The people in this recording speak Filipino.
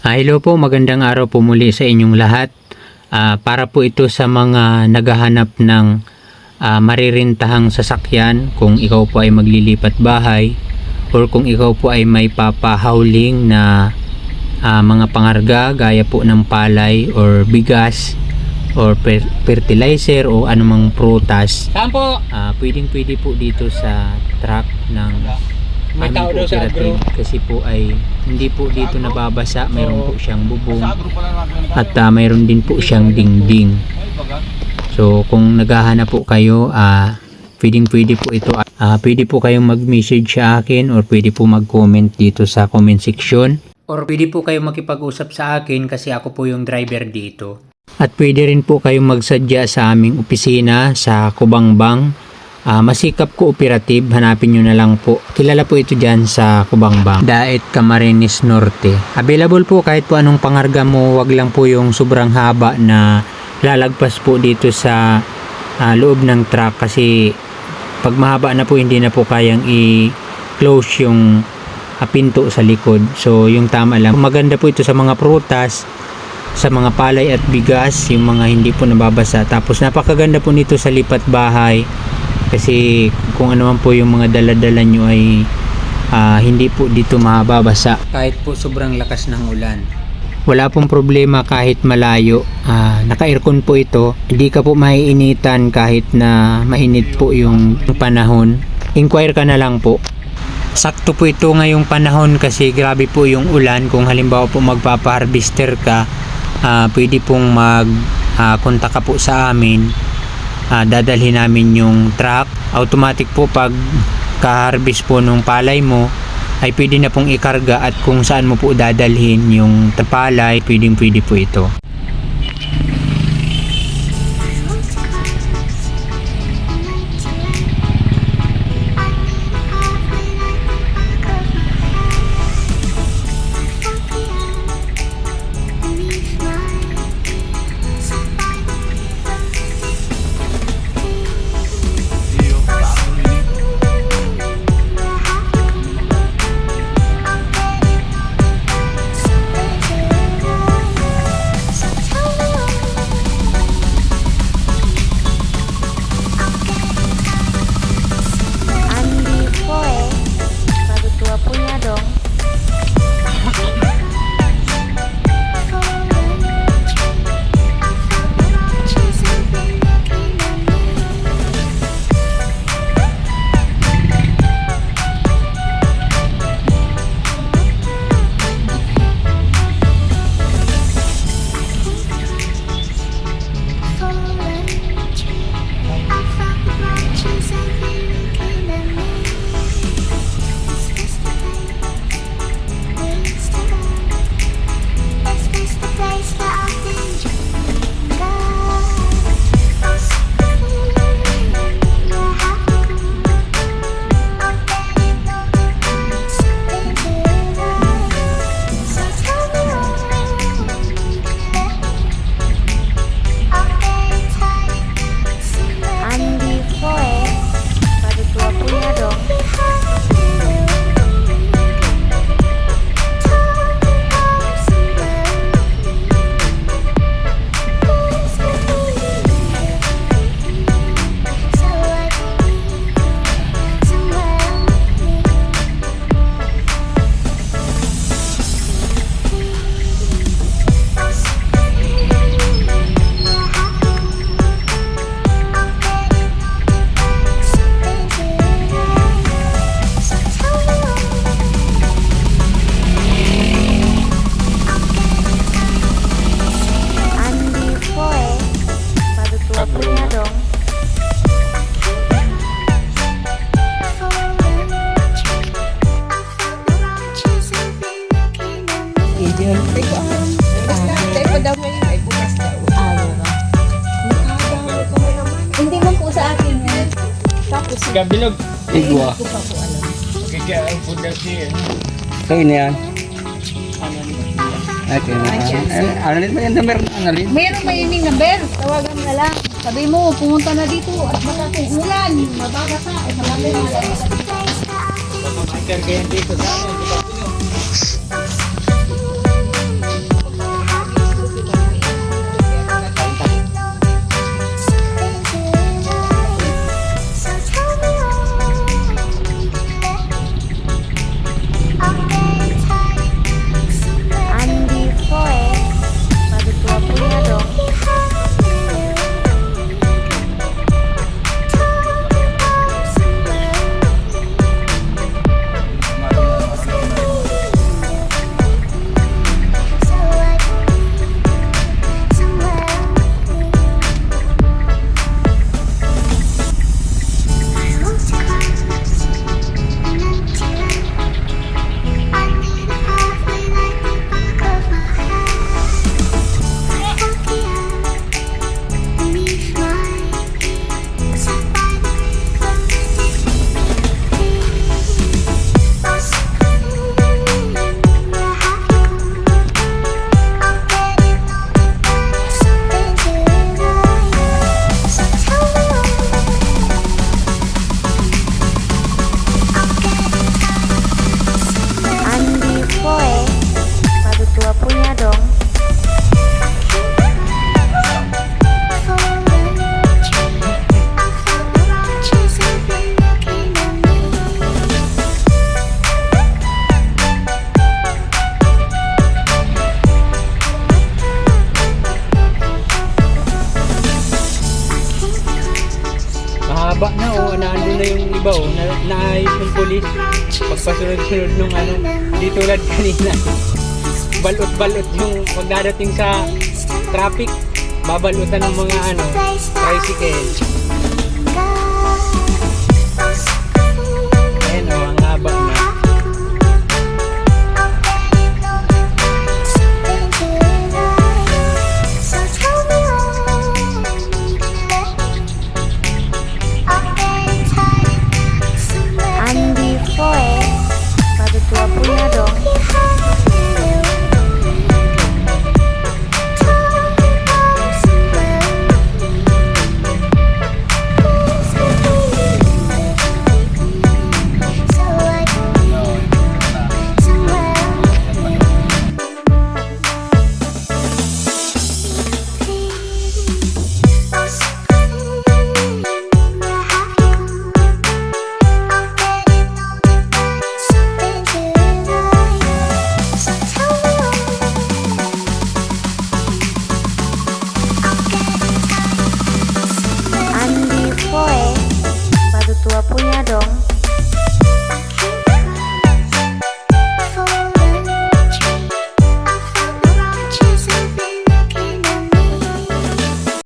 Hello po, magandang araw po muli sa inyong lahat. Para po ito sa mga naghahanap ng maririntahang sasakyan kung ikaw po ay maglilipat bahay or kung ikaw po ay may papahauling na mga pangarga gaya po ng palay or bigas or fertilizer o anumang prutas. Saan po? Pwedeng-pwede po dito sa truck ng May tao daw sa agro. kasi po ay hindi po dito nababasa, mayroon po siyang bubong at mayroon din po siyang dingding. So kung naghahanap po kayo, pwede po ito. Pwede po kayong mag-message sa akin or pwede po mag-comment dito sa comment section or pwede po kayong makipag-usap sa akin kasi ako po yung driver dito. At pwede rin po kayong magsadya sa aming opisina sa Kubangbang. Masikap Cooperative, hanapin nyo na lang po. Kilala po ito dyan sa Kubangbang, Daet, Camarines Norte. Available po kahit po anong pangarga mo, wag lang po yung sobrang haba na lalagpas po dito sa loob ng truck kasi pag mahaba na po hindi na po kayang i-close yung pinto sa likod. So yung tama lang. Maganda po ito sa mga prutas, sa mga palay at bigas, yung mga hindi po nababasa. Tapos napakaganda po nito sa lipat bahay. Kasi kung ano man po yung mga daladala nyo ay hindi po dito mababasa kahit po sobrang lakas ng ulan. Wala pong problema kahit malayo. Naka-aircon po ito. Hindi ka po maiinitan kahit na mainit po yung panahon. Inquire ka na lang po. Sakto po ito ngayong panahon kasi grabe po yung ulan. Kung halimbawa po magpapa-harvester ka, pwede pong mag-kontak ka po sa amin. Dadalhin namin yung truck. Automatic po pag ka-harvest po nung palay mo ay pwede na pong ikarga at kung saan mo po dadalhin yung palay, pwede po ito. Hindi man po sa akin yan. Tapos, Gabilog. Igwa. ko pa po alam. Kaya ang pundak siya. Kayo na yan. Okay na. Ano rin ba yung number? Ano rin? Mayroon may ining number. Tawagan na lang. Sabi mo, pumunta na dito at baka kung ulan, mababasa. At marami na lang. Baka maikar kaya dito sa amin. iba oh, naayos ng polis. Pagpasunod-sunod nung ano, di tulad kanina. Balot-balot yung pagdadating sa traffic, babalutan ng mga ano, tricycle.